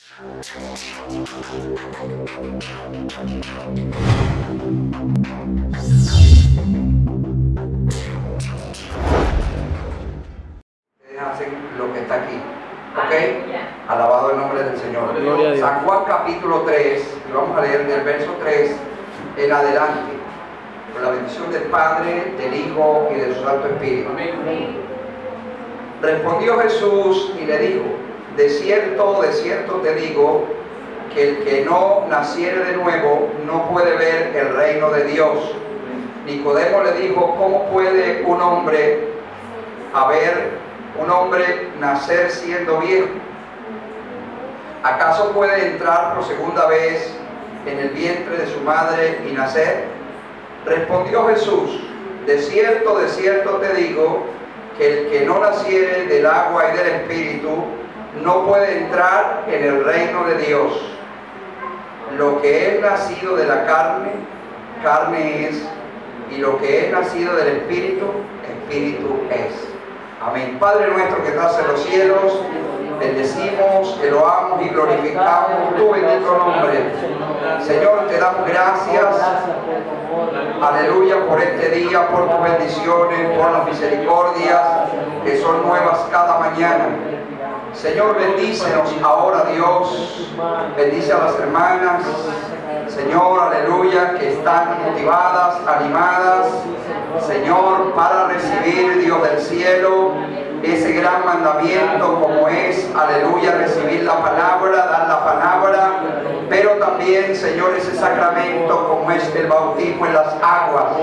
Hacen lo que está aquí, ¿ok? Alabado el nombre del Señor. San Juan capítulo 3, y vamos a leer del verso 3 en adelante, con la bendición del Padre, del Hijo y del Santo Espíritu. Respondió Jesús y le dijo: de cierto te digo, que el que no naciere de nuevo no puede ver el reino de Dios. Nicodemo le dijo: ¿cómo puede un hombre nacer siendo viejo? ¿Acaso puede entrar por segunda vez en el vientre de su madre y nacer? Respondió Jesús: de cierto te digo, que el que no naciere del agua y del Espíritu no puede entrar en el reino de Dios. Lo que es nacido de la carne, carne es, y lo que es nacido del Espíritu, Espíritu es. Amén. Padre nuestro que estás en los cielos, bendecimos, eloamos y glorificamos tu bendito nombre. Señor, te damos gracias, aleluya, por este día, por tus bendiciones, por las misericordias que son nuevas cada mañana. Señor, bendícenos ahora, Dios. Bendice a las hermanas, Señor, aleluya, que están motivadas, animadas, Señor, para recibir, Dios del cielo, ese gran mandamiento como es, aleluya, recibir la palabra, dar la palabra, pero también, Señor, ese sacramento como es el bautismo en las aguas.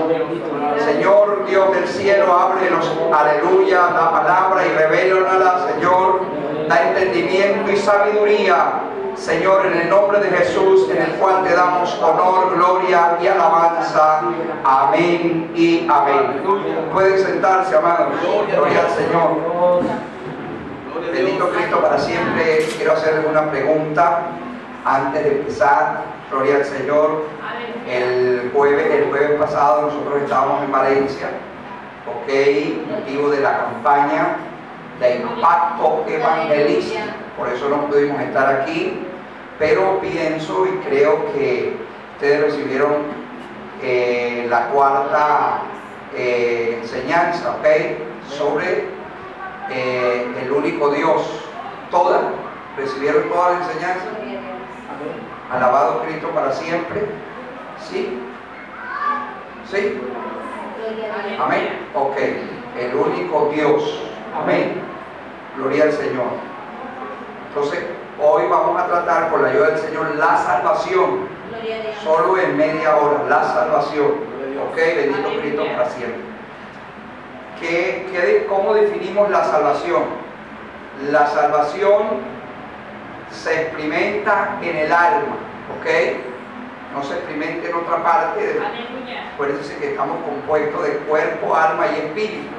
Señor, Dios del cielo, ábrenos, aleluya, la palabra y revélanosla, Señor, da entendimiento y sabiduría, Señor, en el nombre de Jesús, en el cual te damos honor, gloria y alabanza. Amén y amén. Pueden sentarse, amados. Gloria al Señor. Bendito Cristo para siempre. Quiero hacerles una pregunta antes de empezar. Gloria al Señor. El jueves pasado nosotros estábamos en Valencia, motivo de la campaña de impacto evangelístico. Por eso no pudimos estar aquí, pero pienso y creo que ustedes recibieron la cuarta enseñanza, sobre el único Dios. ¿Todas? ¿Recibieron todas las enseñanzas? Alabado Cristo para siempre. ¿Sí? ¿Sí? Amén. Ok. El único Dios. Amén. Gloria al Señor. Entonces, hoy vamos a tratar con la ayuda del Señor la salvación. Solo en media hora, la salvación. Ok, bendito Cristo para siempre. ¿Cómo definimos la salvación? La salvación se experimenta en el alma. Ok, no se experimenta en otra parte. Acuérdense que estamos compuestos de cuerpo, alma y espíritu.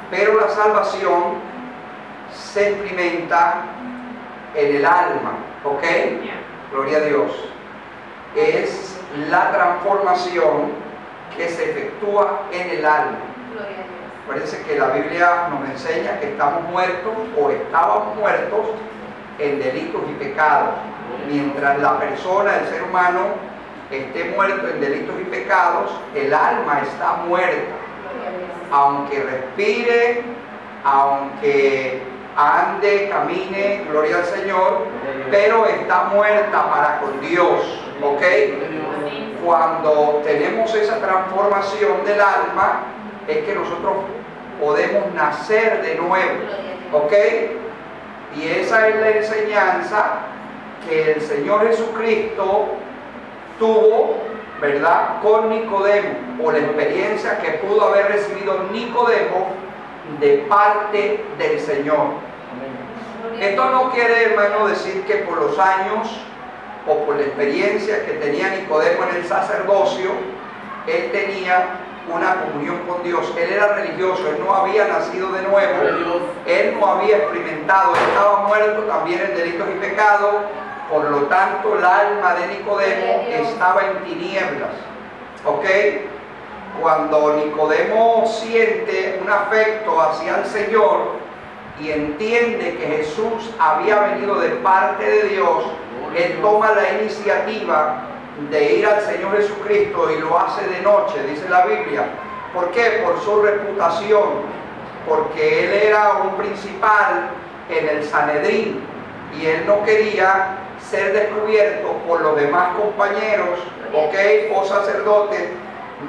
Pero la salvación se experimenta en el alma, ¿ok? Gloria a Dios. Es la transformación que se efectúa en el alma. Acuérdense que la Biblia nos enseña que estamos muertos o estábamos muertos en delitos y pecados. Mientras la persona, el ser humano, esté muerto en delitos y pecados, el alma está muerta. Aunque respire, aunque ande, camine, gloria al Señor, pero está muerta para con Dios, ¿ok? Cuando tenemos esa transformación del alma, es que nosotros podemos nacer de nuevo, ¿ok? Y esa es la enseñanza que el Señor Jesucristo tuvo, ¿verdad?, con Nicodemo, o la experiencia que pudo haber recibido Nicodemo de parte del Señor. Esto no quiere, hermano, decir que por los años o por la experiencia que tenía Nicodemo en el sacerdocio, él tenía una comunión con Dios. Él era religioso, él no había nacido de nuevo, él no había experimentado, él estaba muerto también en delitos y pecados. Por lo tanto, el alma de Nicodemo estaba en tinieblas, ¿ok? Cuando Nicodemo siente un afecto hacia el Señor, y entiende que Jesús había venido de parte de Dios, él toma la iniciativa de ir al Señor Jesucristo y lo hace de noche, dice la Biblia. ¿Por qué? Por su reputación, porque él era un principal en el Sanedrín y él no quería ser descubierto por los demás compañeros, o sacerdotes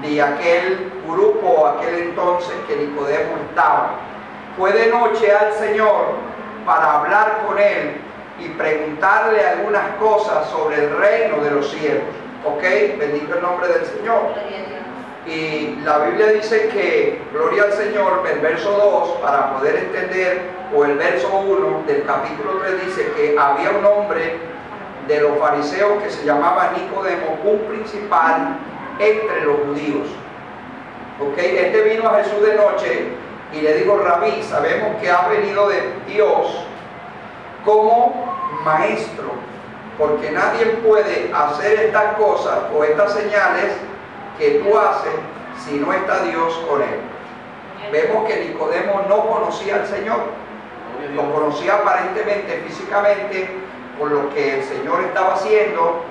de aquel grupo, aquel entonces que Nicodemo estaba. Fue de noche al Señor para hablar con él y preguntarle algunas cosas sobre el reino de los cielos. Bendito el nombre del Señor. Y la Biblia dice que, gloria al Señor, el verso 2, para poder entender, o el verso 1 del capítulo 3 dice que había un hombre de los fariseos que se llamaba Nicodemo, un principal entre los judíos. Este vino a Jesús de noche y le dijo: Rabí, sabemos que has venido de Dios como maestro, porque nadie puede hacer estas cosas o estas señales que tú haces si no está Dios con él. Vemos que Nicodemo no conocía al Señor, lo conocía aparentemente, físicamente, por lo que el Señor estaba haciendo,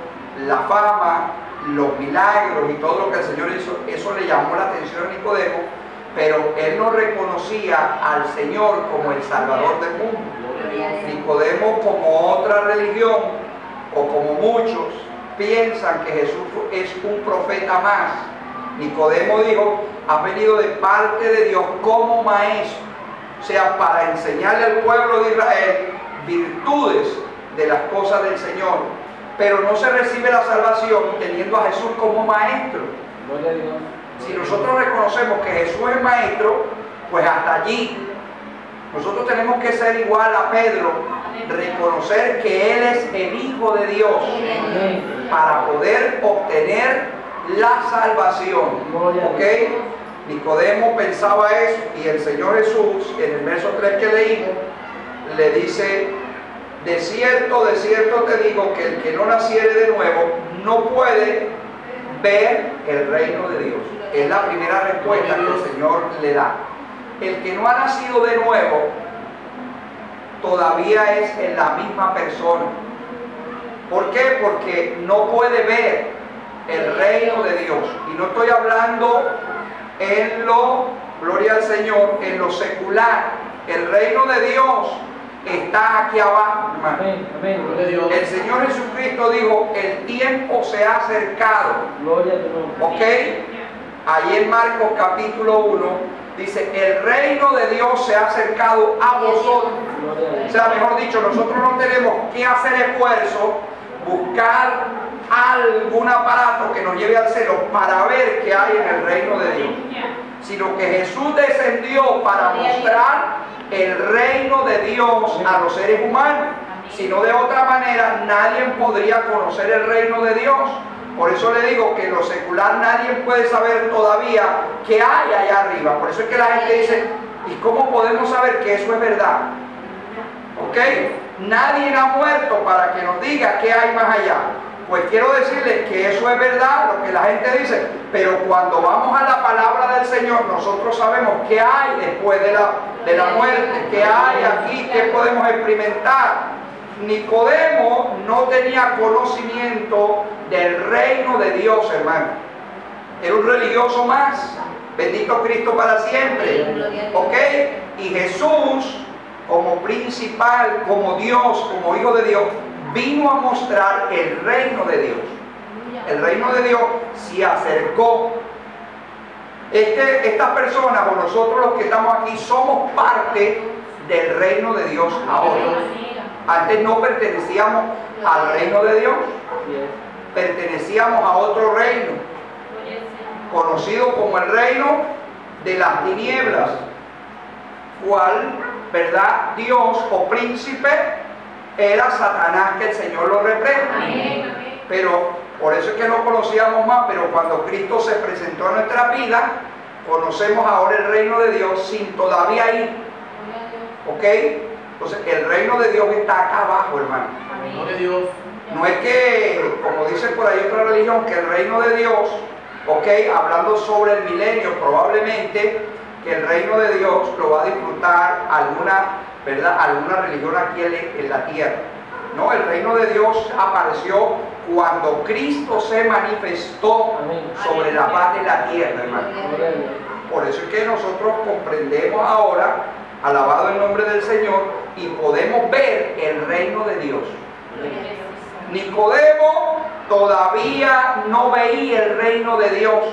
la fama, los milagros y todo lo que el Señor hizo. Eso le llamó la atención a Nicodemo, pero él no reconocía al Señor como el Salvador del mundo. Nicodemo, como otra religión, o como muchos, piensan que Jesús es un profeta más. Nicodemo dijo: has venido de parte de Dios como maestro, o sea, para enseñarle al pueblo de Israel virtudes de las cosas del Señor. Pero no se recibe la salvación teniendo a Jesús como maestro. Si nosotros reconocemos que Jesús es maestro, pues hasta allí. Nosotros tenemos que ser igual a Pedro, reconocer que Él es el Hijo de Dios para poder obtener la salvación. Nicodemo pensaba eso, y el Señor Jesús, en el verso 3 que leímos, le dice: de cierto te digo que el que no naciere de nuevo no puede ver el reino de Dios. Es la primera respuesta que el Señor le da. El que no ha nacido de nuevo todavía es en la misma persona. ¿Por qué? Porque no puede ver el reino de Dios. Y no estoy hablando en lo, gloria al Señor, en lo secular. El reino de Dios está aquí abajo, hermano. El Señor Jesucristo dijo: el tiempo se ha acercado. Allí en Marcos capítulo 1 dice: el reino de Dios se ha acercado a vosotros. O sea, mejor dicho, nosotros no tenemos que hacer esfuerzo, buscar algún aparato que nos lleve al cielo para ver qué hay en el reino de Dios, sino que Jesús descendió para mostrar el reino de Dios a los seres humanos. Si no, de otra manera nadie podría conocer el reino de Dios. Por eso le digo que en lo secular nadie puede saber todavía qué hay allá arriba. Por eso es que la gente dice: ¿y cómo podemos saber que eso es verdad? Nadie ha muerto para que nos diga qué hay más allá. Pues quiero decirles que eso es verdad, lo que la gente dice, pero cuando vamos a la palabra del Señor, nosotros sabemos qué hay después de la muerte, qué hay aquí, qué podemos experimentar. Nicodemo no tenía conocimiento del reino de Dios, hermano. Era un religioso más. Bendito Cristo para siempre. Y Jesús, como principal, como Dios, como Hijo de Dios, vino a mostrar el reino de Dios. El reino de Dios se acercó. Estas personas, o nosotros los que estamos aquí, somos parte del reino de Dios ahora. Antes no pertenecíamos al reino de Dios, pertenecíamos a otro reino, conocido como el reino de las tinieblas, cual, ¿verdad?, Dios o príncipe era Satanás, que el Señor lo reprenda. Pero por eso es que no conocíamos más, pero cuando Cristo se presentó en nuestra vida, conocemos ahora el reino de Dios sin todavía ir. Entonces el reino de Dios está acá abajo, hermano. No es que, como dice por ahí otra religión, que el reino de Dios, hablando sobre el milenio, probablemente que el reino de Dios lo va a disfrutar alguna ¿verdad?, alguna religión aquí en la tierra. No, el reino de Dios apareció cuando Cristo se manifestó sobre la faz de la tierra, hermano. Por eso es que nosotros comprendemos ahora, alabado el nombre del Señor, y podemos ver el reino de Dios. Nicodemo todavía no veía el reino de Dios.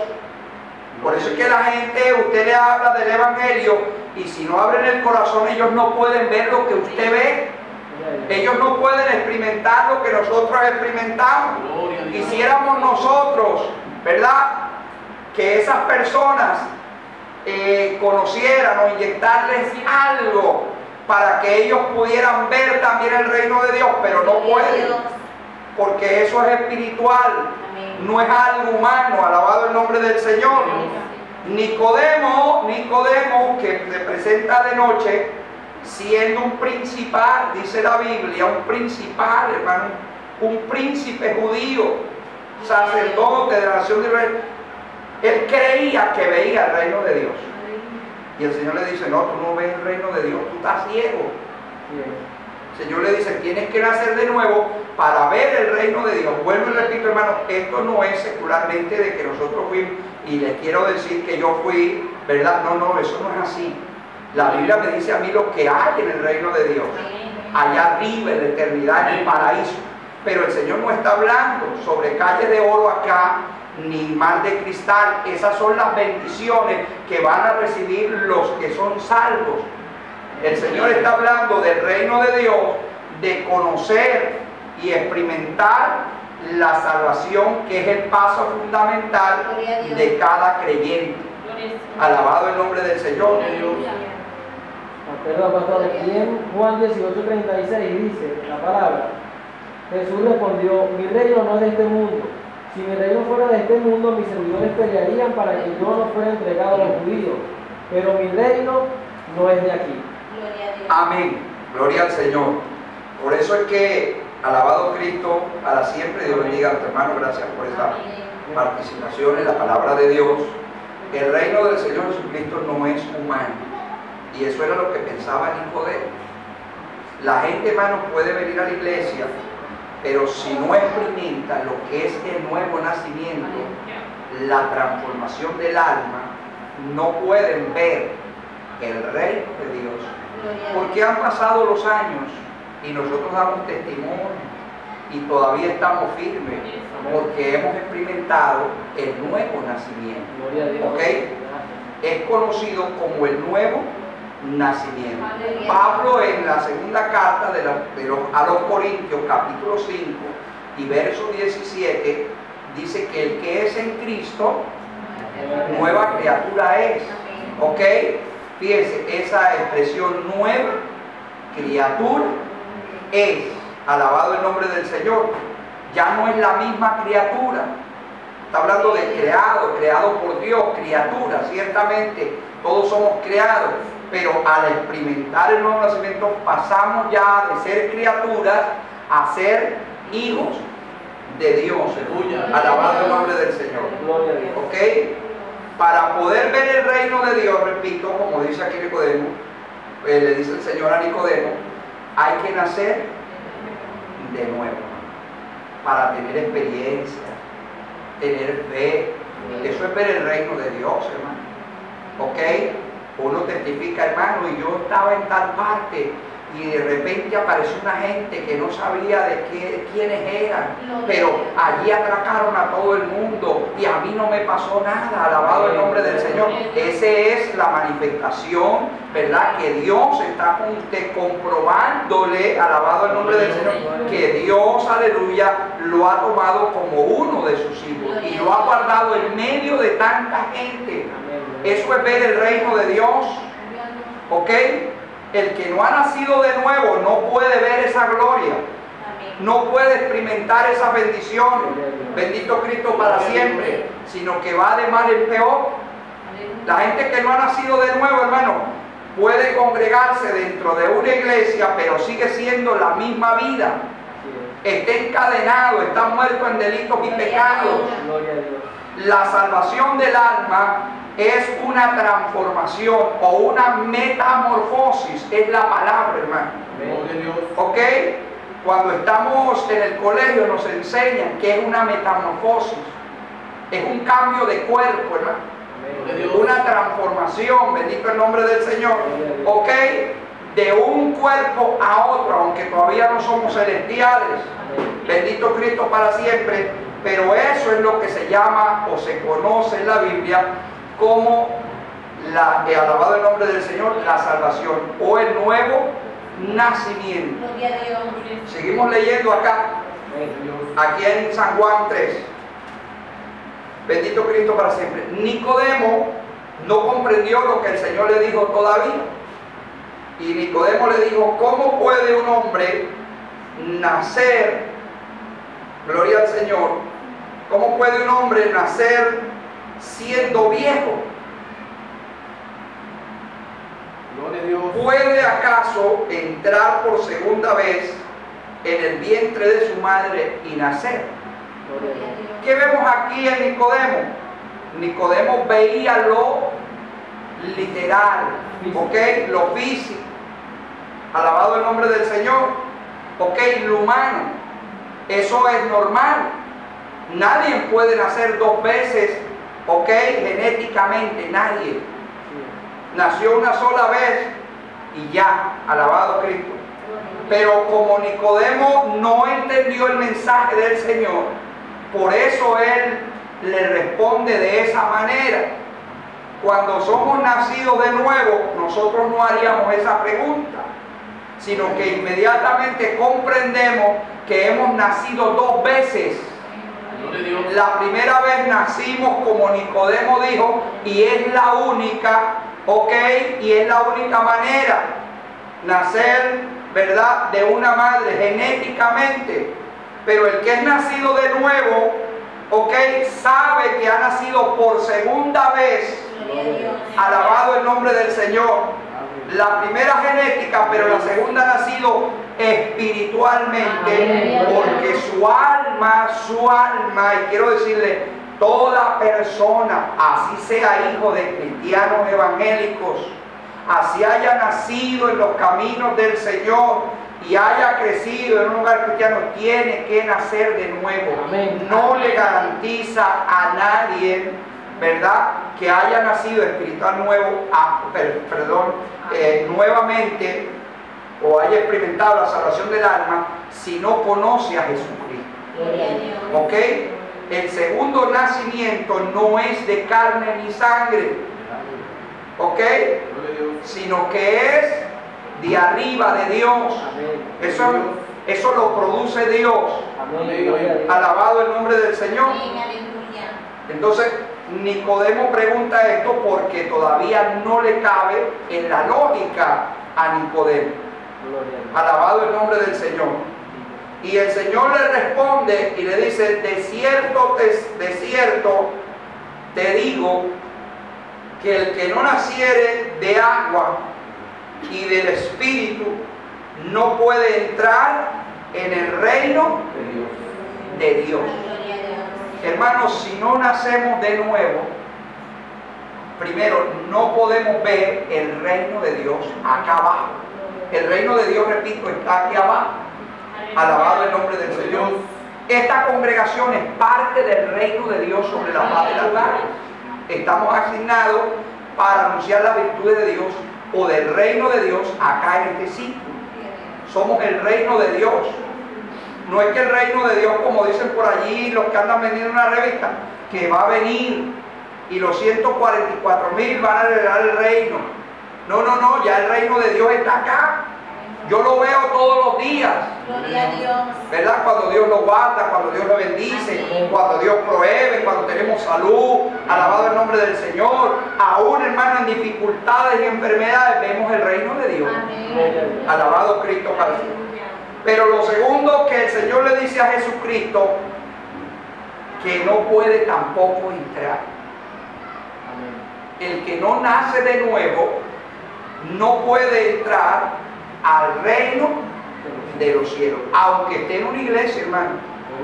Por eso es que la gente, usted le habla del Evangelio y si no abren el corazón, ellos no pueden ver lo que usted ve. Ellos no pueden experimentar lo que nosotros experimentamos. Quisiéramos nosotros, ¿verdad?, que esas personas conocieran o inyectarles algo para que ellos pudieran ver también el reino de Dios, pero no pueden, porque eso es espiritual, no es algo humano. Alabado el nombre del Señor. Nicodemo, que se presenta de noche, siendo un principal, dice la Biblia, un principal, hermano, un príncipe judío, sacerdote de la nación de Israel, él creía que veía el reino de Dios. Y el Señor le dice, no, tú no ves el reino de Dios, tú estás ciego. El Señor le dice, tienes que nacer de nuevo para ver el reino de Dios. Vuelvo y repito, hermano, esto no es secularmente de que nosotros fuimos, y les quiero decir que yo fui, ¿verdad? No, eso no es así. La Biblia me dice a mí lo que hay en el reino de Dios, allá arriba en la eternidad, en el paraíso. Pero el Señor no está hablando sobre calles de oro acá, ni mar de cristal. Esas son las bendiciones que van a recibir los que son salvos. El Señor está hablando del reino de Dios, de conocer y experimentar la salvación, que es el paso fundamental de cada creyente. Alabado el nombre del Señor. Perdón, pastor, aquí en Juan 18:36 dice la palabra: Jesús respondió, mi reino no es de este mundo. Si mi reino fuera de este mundo, mis servidores pelearían para que yo no fuera entregado a los judíos. Pero mi reino no es de aquí. Amén. Gloria al Señor. Por eso es que, alabado Cristo, para siempre. Dios bendiga a nuestro hermano. Gracias por esta participación en la palabra de Dios. El reino del Señor Jesucristo no es humano. Y eso era lo que pensaba Nicodemo. La gente, hermano, puede venir a la iglesia, pero si no experimenta lo que es el nuevo nacimiento, la transformación del alma, no pueden ver el reino de Dios. Porque han pasado los años y nosotros damos testimonio y todavía estamos firmes, porque hemos experimentado el nuevo nacimiento. ¿Ok? Es conocido como el nuevo nacimiento. Pablo, en la segunda carta a los Corintios, capítulo 5 y verso 17, dice que el que es en Cristo, nueva criatura es. ¿Ok? Fíjense, esa expresión nueva criatura es, alabado el nombre del Señor, ya no es la misma criatura. Está hablando de creado por Dios, criatura. Ciertamente todos somos creados, pero al experimentar el nuevo nacimiento pasamos ya de ser criaturas a ser hijos de Dios. Alabado el nombre del Señor. ¿Ok? Para poder ver el reino de Dios, repito, como dice aquí Nicodemo, le dice el Señor a Nicodemo, hay que nacer de nuevo para tener experiencia, tener fe. Eso es ver el reino de Dios, hermano. ¿Ok? Uno testifica, hermano, y yo estaba en tal parte y de repente apareció una gente que no sabía de quiénes eran, pero allí atracaron a todo el mundo y a mí no me pasó nada. Alabado el nombre del Señor. Esa es la manifestación, ¿verdad?, que Dios está comprobándole, alabado el nombre del Señor, que Dios, aleluya, lo ha tomado como uno de sus hijos y lo ha guardado en medio de tanta gente. Eso es ver el reino de Dios. ¿Ok? El que no ha nacido de nuevo no puede ver esa gloria, no puede experimentar esas bendiciones, bendito Cristo para siempre, sino que va de mal en peor. La gente que no ha nacido de nuevo, hermano, puede congregarse dentro de una iglesia, pero sigue siendo la misma vida. Está encadenado, está muerto en delitos y pecados. La salvación del alma es una transformación o una metamorfosis, es la palabra, hermano. ¿Ok? Cuando estamos en el colegio nos enseñan que es una metamorfosis, es un cambio de cuerpo, hermano. Una transformación, bendito el nombre del Señor. ¿Ok? De un cuerpo a otro, aunque todavía no somos celestiales. Bendito Cristo para siempre. Pero eso es lo que se llama o se conoce en la Biblia como alabado el nombre del Señor, la salvación o el nuevo nacimiento. Seguimos leyendo acá, aquí en San Juan 3. Bendito Cristo para siempre. Nicodemo no comprendió lo que el Señor le dijo todavía. Y Nicodemo le dijo: ¿cómo puede un hombre nacer? Gloria al Señor. ¿Cómo puede un hombre nacer siendo viejo? ¿Puede acaso entrar por segunda vez en el vientre de su madre y nacer? ¿Qué vemos aquí en Nicodemo? Nicodemo veía lo literal, ¿ok? Lo físico. Alabado el nombre del Señor. ¿Ok? Lo humano. Eso es normal. Nadie puede nacer dos veces, ¿ok? Genéticamente, nadie. Nació una sola vez y ya, alabado Cristo. Pero como Nicodemo no entendió el mensaje del Señor, por eso él le responde de esa manera. Cuando somos nacidos de nuevo, nosotros no haríamos esa pregunta, sino que inmediatamente comprendemos que hemos nacido dos veces. La primera vez nacimos como Nicodemo dijo, y es la única, ¿ok? Y es la única manera, nacer, ¿verdad?, de una madre genéticamente. Pero el que es nacido de nuevo, ¿ok?, sabe que ha nacido por segunda vez. Alabado el nombre del Señor. La primera genética, pero la segunda ha nacido espiritualmente, porque su alma, y quiero decirle, toda persona, así sea hijo de cristianos evangélicos, así haya nacido en los caminos del Señor y haya crecido en un lugar cristiano, tiene que nacer de nuevo. No le garantiza a nadie, ¿verdad?, que haya nacido espiritual nuevamente o haya experimentado la salvación del alma si no conoce a Jesucristo. ¿Ok? El segundo nacimiento no es de carne ni sangre, ¿ok?, sino que es de arriba de Dios. Eso lo produce Dios. Alabado el nombre del Señor. Entonces Nicodemo pregunta esto porque todavía no le cabe en la lógica a Nicodemo. Alabado el nombre del Señor. Y el Señor le responde y le dice: de cierto te digo que el que no naciere de agua y del Espíritu no puede entrar en el reino de Dios. Hermanos, si no nacemos de nuevo, primero no podemos ver el reino de Dios acá abajo. El reino de Dios, repito, está aquí abajo. Alabado el nombre del Señor. Esta congregación es parte del reino de Dios sobre la faz de la tierra. Estamos asignados para anunciar las virtudes de Dios o del reino de Dios acá en este sitio. Somos el reino de Dios. No es que el reino de Dios, como dicen por allí los que andan vendiendo una revista, que va a venir y los 144.000 van a heredar el reino. No, no, no, ya el reino de Dios está acá. Yo lo veo todos los días. Gloria a Dios. ¿Verdad? Cuando Dios lo guarda, cuando Dios lo bendice, cuando Dios provee, cuando tenemos salud, alabado el nombre del Señor. Aún, hermano, en dificultades y enfermedades vemos el reino de Dios. Amén. Alabado Cristo para siempre. Pero lo segundo que el Señor le dice a Jesucristo, que no puede tampoco entrar. El que no nace de nuevo no puede entrar al reino de los cielos, aunque esté en una iglesia, hermano,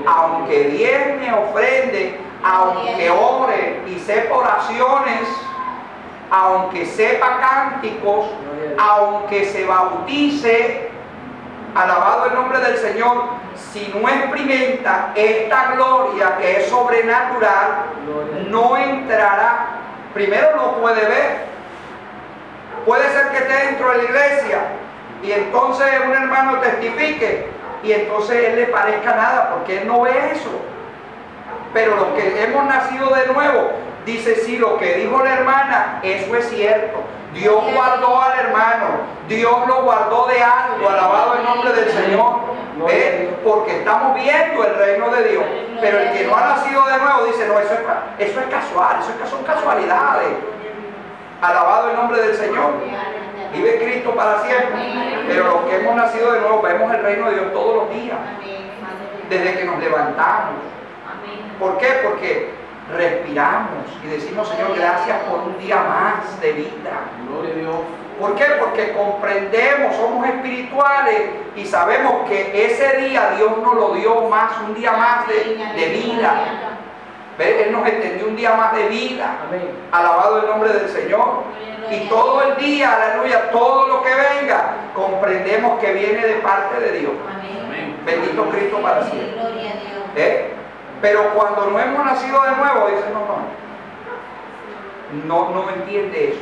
aunque diezme, ofrende, aunque ore y sepa oraciones, aunque sepa cánticos, aunque se bautice, alabado el nombre del Señor, si no experimenta esta gloria que es sobrenatural, no entrará. Primero no puede ver. Puede ser que esté dentro de la iglesia y entonces un hermano testifique y entonces él le parezca nada porque él no ve eso. Pero los que hemos nacido de nuevo, dice, sí, lo que dijo la hermana, eso es cierto. Dios guardó al hermano, Dios lo guardó de algo, alabado el nombre del Señor. ¿Ve? Porque estamos viendo el reino de Dios. Pero el que no ha nacido de nuevo dice, no, eso es casual, son casualidades. Alabado el nombre del Señor. Vive Cristo para siempre. Pero los que hemos nacido de nuevo vemos el reino de Dios todos los días, desde que nos levantamos. ¿Por qué? Porque respiramos y decimos, Señor, gracias por un día más de vida. Gloria a Dios. ¿Por qué? Porque comprendemos, somos espirituales y sabemos que ese día Dios nos lo dio más, un día más de vida. ¿Ve? Él nos extendió un día más de vida. Amén. Alabado el nombre del Señor. Y todo el día, aleluya, todo lo que venga, comprendemos que viene de parte de Dios. Amén. Bendito Cristo para siempre. Gloria a Dios. Pero cuando no hemos nacido de nuevo, dice, no entiende eso.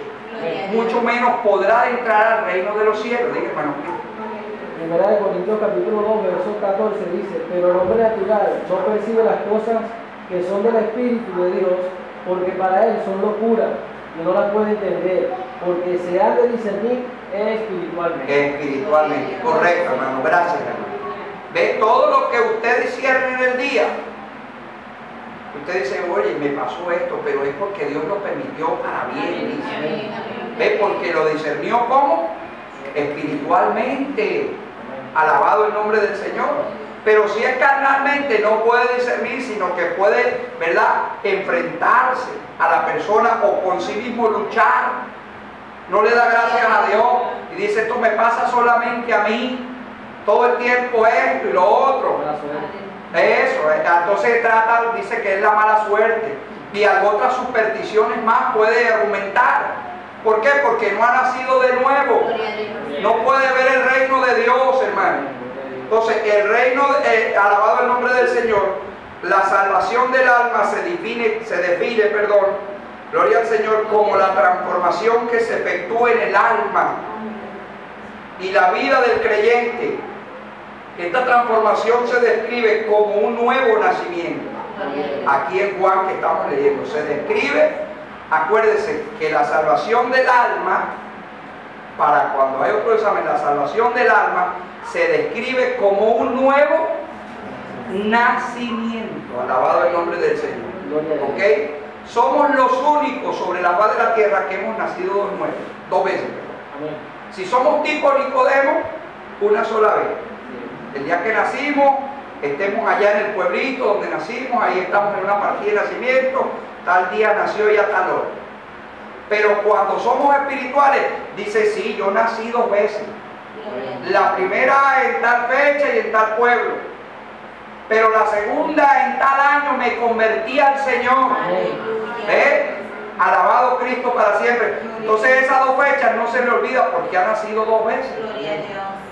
Mucho menos podrá entrar al reino de los cielos. Diga, hermano. Primera de Corintios capítulo 2, verso 14 dice, pero el hombre natural no percibe las cosas que son del Espíritu de Dios, porque para él son locura y no las puede entender, porque se ha de discernir espiritualmente. Espiritualmente, correcto, hermano. Gracias, hermano. Ve todo lo que usted discierne en el día. Usted dice, oye, me pasó esto, pero es porque Dios lo permitió para bien. Dice. ¿Ve? Porque lo discernió ¿cómo? Espiritualmente. Alabado el nombre del Señor. Pero si es carnalmente, no puede discernir, sino que puede, ¿verdad?, enfrentarse a la persona o con sí mismo luchar. No le da gracias a Dios y dice, esto me pasa solamente a mí. Todo el tiempo esto y lo otro. Eso, entonces dice que es la mala suerte. Y otras supersticiones más puede argumentar. ¿Por qué? Porque no ha nacido de nuevo. No puede ver el reino de Dios, hermano. Entonces, el reino, alabado el nombre del Señor, la salvación del alma se define, gloria al Señor, como la transformación que se efectúa en el alma y la vida del creyente. Esta transformación se describe como un nuevo nacimiento. Aquí en Juan que estamos leyendo, se describe, acuérdense que la salvación del alma, para cuando hay otro examen, la salvación del alma se describe como un nuevo nacimiento. Alabado el nombre del Señor. ¿Ok? Somos los únicos sobre la faz de la tierra que hemos nacido de nuevo, 2 veces. Si somos tipo Nicodemo, una sola vez. El día que nacimos, estemos allá en el pueblito donde nacimos, ahí estamos en una partida de nacimiento, tal día nació y a tal hora. Pero cuando somos espirituales, dice, sí, yo nací 2 veces. La primera en tal fecha y en tal pueblo. Pero la segunda en tal año me convertí al Señor. Alabado Cristo para siempre. Entonces esas 2 fechas no se le olvida porque ha nacido 2 veces.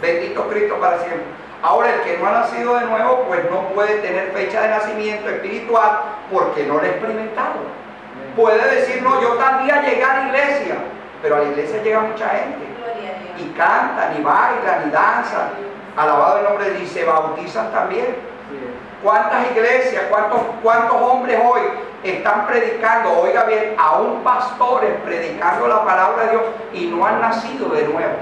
Bendito Cristo para siempre. Ahora el que no ha nacido de nuevo, pues no puede tener fecha de nacimiento espiritual porque no lo ha experimentado. Puede decir, no, yo tal día llegué a la iglesia, pero a la iglesia llega mucha gente. Y cantan, y bailan, y danzan. Alabado el nombre de Dios, y se bautizan también. ¿Cuántas iglesias, cuántos hombres hoy están predicando, oiga bien, aún pastores predicando la palabra de Dios y no han nacido de nuevo?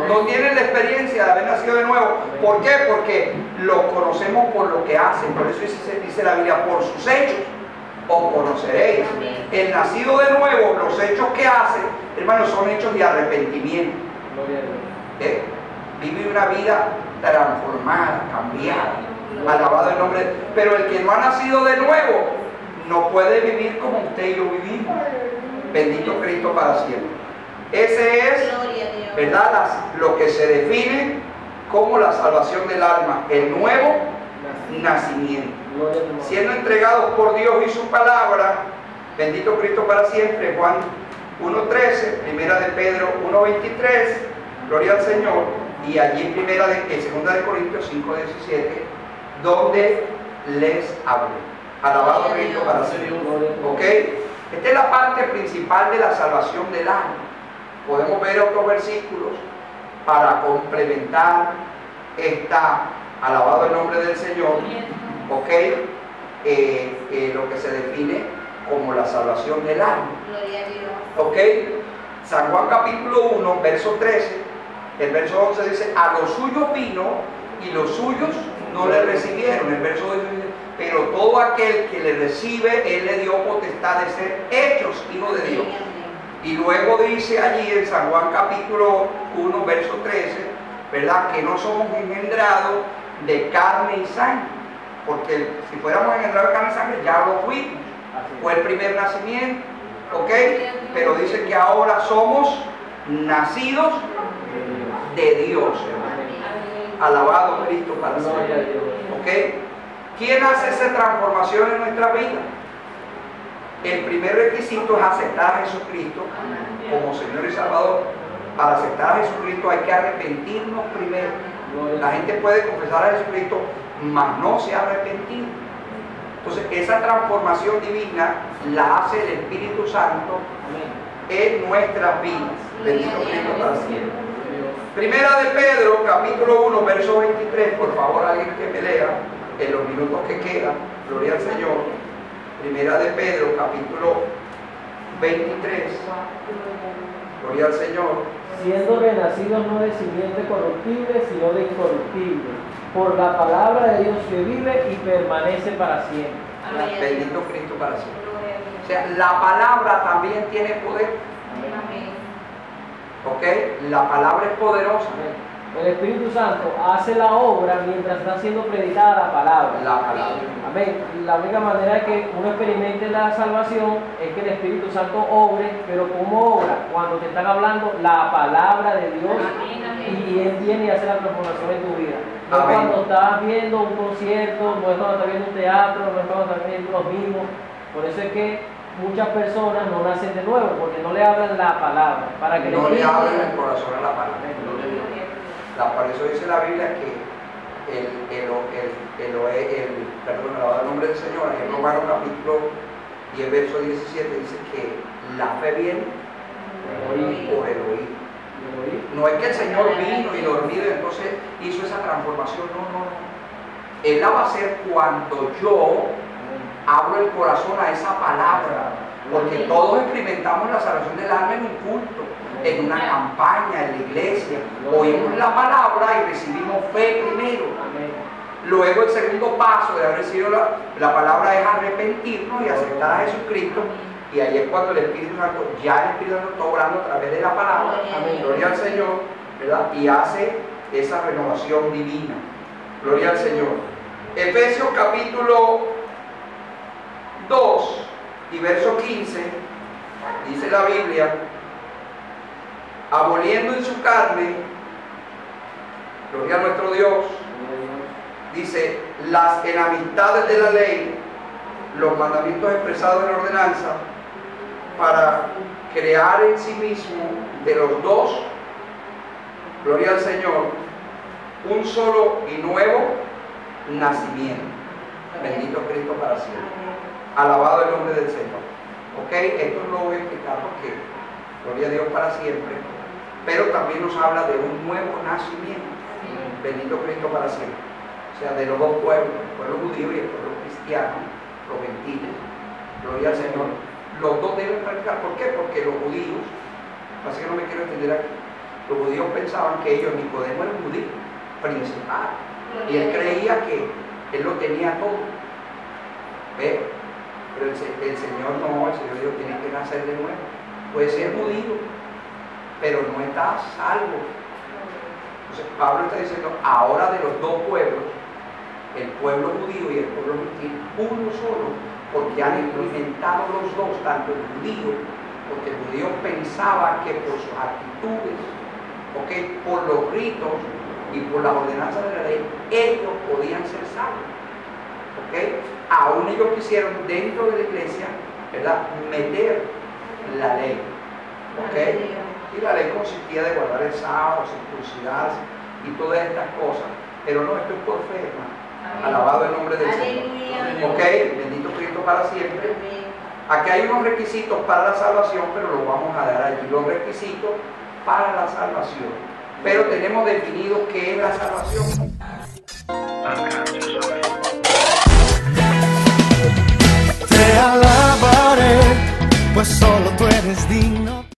No tienen la experiencia de haber nacido de nuevo. ¿Por qué? Porque lo conocemos por lo que hacen. Por eso dice la Biblia, por sus hechos os conoceréis. El nacido de nuevo, los hechos que hacen, hermanos, son hechos de arrepentimiento. Vive una vida transformada, cambiada. Alabado el nombre. Pero el que no ha nacido de nuevo no puede vivir como usted y yo vivimos. Bendito Cristo para siempre. Ese es, ¿verdad?, lo que se define como la salvación del alma, el nuevo nacimiento. Siendo entregados por Dios y su palabra, bendito Cristo para siempre. Juan 1.13, primera de Pedro 1.23, gloria al Señor, y allí en segunda de Corintios 5.17, donde les hablé. Alabado Cristo para siempre. ¿Ok? Esta es la parte principal de la salvación del alma. Podemos ver otros versículos para complementar esta, alabado el nombre del Señor, ¿ok? Lo que se define como la salvación del alma. Gloria a Dios. ¿Ok? San Juan capítulo 1, verso 13, el verso 11 dice, a los suyos vino y los suyos no le recibieron. El verso 12 dice, pero todo aquel que le recibe, él le dio potestad de ser hechos hijos de Dios. Y luego dice allí en San Juan capítulo 1, verso 13, ¿verdad? Que no somos engendrados de carne y sangre. Porque si fuéramos engendrados de carne y sangre, ya lo fuimos. Fue el primer nacimiento. ¿Ok? Pero dice que ahora somos nacidos de Dios, hermano. Alabado Cristo para siempre. ¿Ok? ¿Quién hace esa transformación en nuestra vida? El primer requisito es aceptar a Jesucristo como Señor y Salvador. Para aceptar a Jesucristo hay que arrepentirnos primero. La gente puede confesar a Jesucristo, mas no se ha arrepentido. Entonces esa transformación divina la hace el Espíritu Santo en nuestras vidas. Bendito Cristo para siempre. Primera de Pedro, capítulo 1, verso 23. Por favor, alguien que me lea en los minutos que quedan. Gloria al Señor. Primera de Pedro, capítulo 23. Gloria al Señor. Siendo renacidos no de simiente corruptible, sino de incorruptible, por la palabra de Dios que vive y permanece para siempre. Amén. Bendito Cristo para siempre. O sea, la palabra también tiene poder. Amén. ¿Ok? La palabra es poderosa. El Espíritu Santo hace la obra mientras está siendo predicada la palabra. La palabra. Amén. La única manera de que uno experimente la salvación es que el Espíritu Santo obre, pero ¿cómo obra? Cuando te están hablando la palabra de Dios y Él viene y hace la transformación en tu vida. No es cuando estás viendo un concierto, no es cuando estás viendo un teatro, no es cuando estás viendo los mismos. Por eso es que muchas personas no nacen de nuevo, porque no le hablan la palabra. Para que No le Espíritu... abren el corazón a la palabra. Por eso dice la Biblia que perdón, el nombre del Señor, en Romanos capítulo 10, verso 17, dice que la fe viene por el oír. No es que el Señor vino y dormido y entonces hizo esa transformación, no. Él la va a hacer cuando yo abro el corazón a esa palabra, porque todos experimentamos la salvación del alma en un culto, en una campaña, en la iglesia. Oímos la palabra y recibimos fe primero. Luego el segundo paso de haber recibido la palabra es arrepentirnos y aceptar a Jesucristo. Y ahí es cuando el Espíritu Santo, ya el Espíritu Santo está obrando a través de la palabra. Gloria al Señor, ¿verdad? Y hace esa renovación divina. Gloria al Señor. Efesios capítulo 2 y verso 15, dice la Biblia, aboliendo en su carne, gloria a nuestro Dios, dice, las enemistades de la ley, los mandamientos expresados en la ordenanza, para crear en sí mismo de los dos, gloria al Señor, un solo y nuevo nacimiento. Bendito Cristo para siempre. Alabado el nombre del Señor. Ok, esto lo voy a explicar porque gloria a Dios para siempre, pero también nos habla de un nuevo nacimiento. Bendito Cristo para siempre. O sea, de los dos pueblos, el pueblo judío y el pueblo cristiano, los gentiles. Gloria al Señor. Los dos deben practicar. ¿Por qué? Porque los judíos, así que no me quiero entender aquí, los judíos pensaban que ellos, Nicodemo era un judío principal, y él creía que él lo tenía todo. ¿Ve? Pero el Señor no, el Señor dijo, tiene que nacer de nuevo. Puede ser judío, pero no está salvo. Entonces Pablo está diciendo, ahora de los dos pueblos, el pueblo judío y el pueblo gentil, uno solo, porque han experimentado los dos, tanto el judío, porque el judío pensaba que por sus actitudes, okay, por los ritos y por las ordenanzas de la ley, ellos podían ser salvos. ¿Okay? Aún ellos quisieron dentro de la iglesia, ¿verdad?, meter la ley. ¿Ok? Y la ley consistía de guardar el sábado, circuncidarse y todas estas cosas. Pero no, esto es por fe, hermano. Alabado el nombre del Señor. ¿Ok? Bendito Cristo para siempre. Aquí hay unos requisitos para la salvación, pero los vamos a dar allí. Los requisitos para la salvación. Pero tenemos definido qué es la salvación. Te alabaré, pues solo tú eres digno.